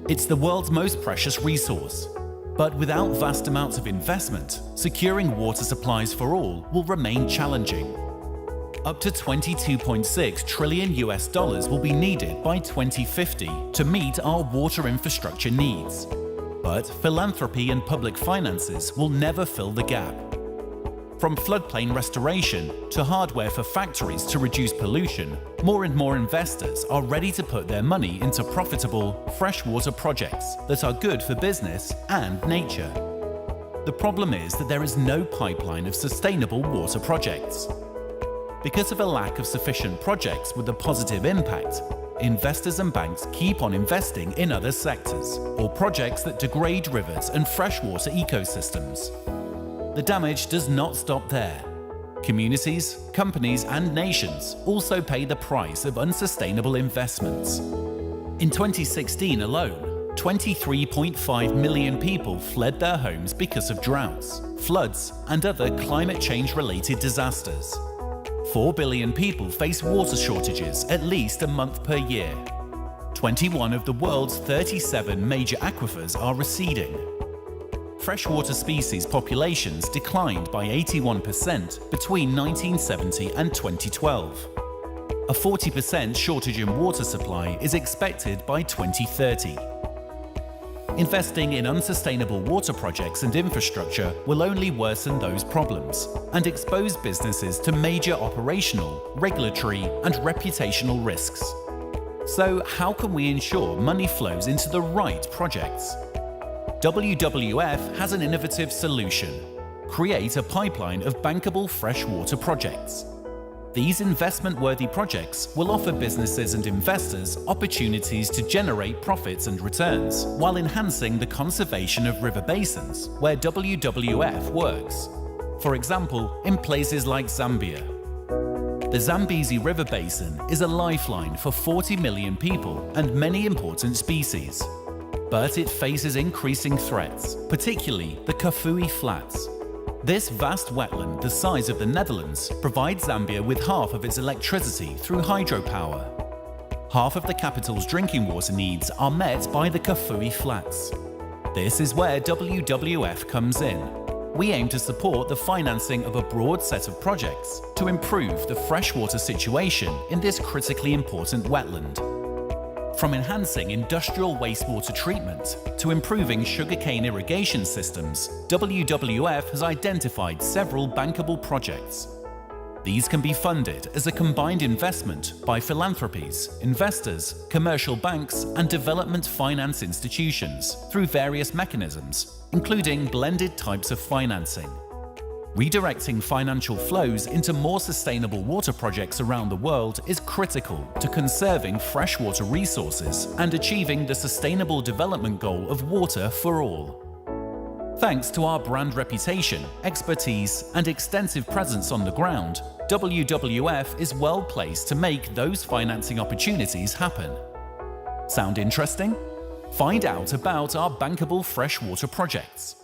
It's the world's most precious resource. But without vast amounts of investment, securing water supplies for all will remain challenging. Up to $22.6 trillion will be needed by 2050 to meet our water infrastructure needs. But philanthropy and public finances will never fill the gap. From floodplain restoration to hardware for factories to reduce pollution, more and more investors are ready to put their money into profitable, freshwater projects that are good for business and nature. The problem is that there is no pipeline of sustainable water projects. Because of a lack of sufficient projects with a positive impact, investors and banks keep on investing in other sectors or projects that degrade rivers and freshwater ecosystems. The damage does not stop there. Communities, companies, and nations also pay the price of unsustainable investments. In 2016 alone, 23.5 million people fled their homes because of droughts, floods, and other climate change-related disasters. 4 billion people face water shortages at least a month per year. 21 of the world's 37 major aquifers are receding. Freshwater species populations declined by 81% between 1970 and 2012. A 40% shortage in water supply is expected by 2030. Investing in unsustainable water projects and infrastructure will only worsen those problems and expose businesses to major operational, regulatory, and reputational risks. So, how can we ensure money flows into the right projects? WWF has an innovative solution: create a pipeline of bankable freshwater projects. These investment-worthy projects will offer businesses and investors opportunities to generate profits and returns while enhancing the conservation of river basins where WWF works. For example, in places like Zambia. The Zambezi River Basin is a lifeline for 40 million people and many important species. But it faces increasing threats, particularly the Kafue Flats. This vast wetland the size of the Netherlands provides Zambia with half of its electricity through hydropower. Half of the capital's drinking water needs are met by the Kafue Flats. This is where WWF comes in. We aim to support the financing of a broad set of projects to improve the freshwater situation in this critically important wetland. From enhancing industrial wastewater treatment to improving sugarcane irrigation systems, WWF has identified several bankable projects. These can be funded as a combined investment by philanthropies, investors, commercial banks, and development finance institutions through various mechanisms, including blended types of financing. Redirecting financial flows into more sustainable water projects around the world is critical to conserving freshwater resources and achieving the Sustainable Development Goal of water for all. Thanks to our brand reputation, expertise, and extensive presence on the ground, WWF is well placed to make those financing opportunities happen. Sound interesting? Find out about our bankable freshwater projects.